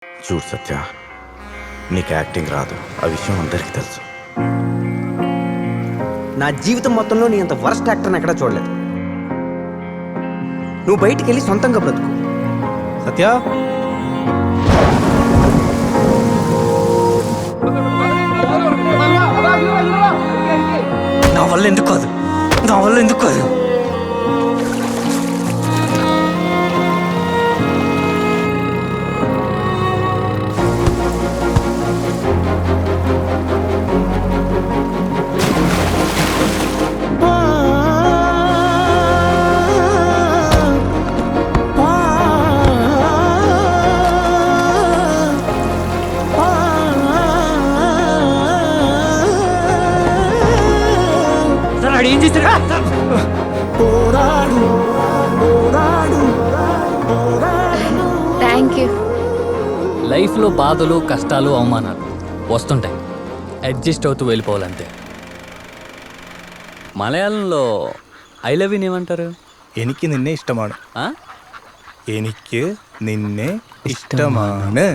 చూడు సత్య, నీకు యాక్టింగ్ రాదు, ఆ విషయం అందరికీ తెలుసు. నా జీవితం మొత్తంలో నీ అంత వరస్ట్ యాక్టర్ని ఎక్కడా చూడలేదు. నువ్వు బయటికి వెళ్ళి సొంతంగా బ్రతుకు. సత్య, నా వల్ల ఎందుకు కాదు, నా వల్ల ఎందుకు కాదు. ఏం చేశాడు? Thank you. లైఫ్లో బాధలు, కష్టాలు, అవమానాలు వస్తుంటాయి. అడ్జస్ట్ అవుతూ వెళ్ళిపోవాలంతే. మలయాళంలో ఐ లవ్ యూ ఏమంటారు? എനിക്ക് നിന്നെ ഇഷ്ടമാണ്. ఆ? എനിക്ക് നിന്നെ ഇഷ്ടമാണ്.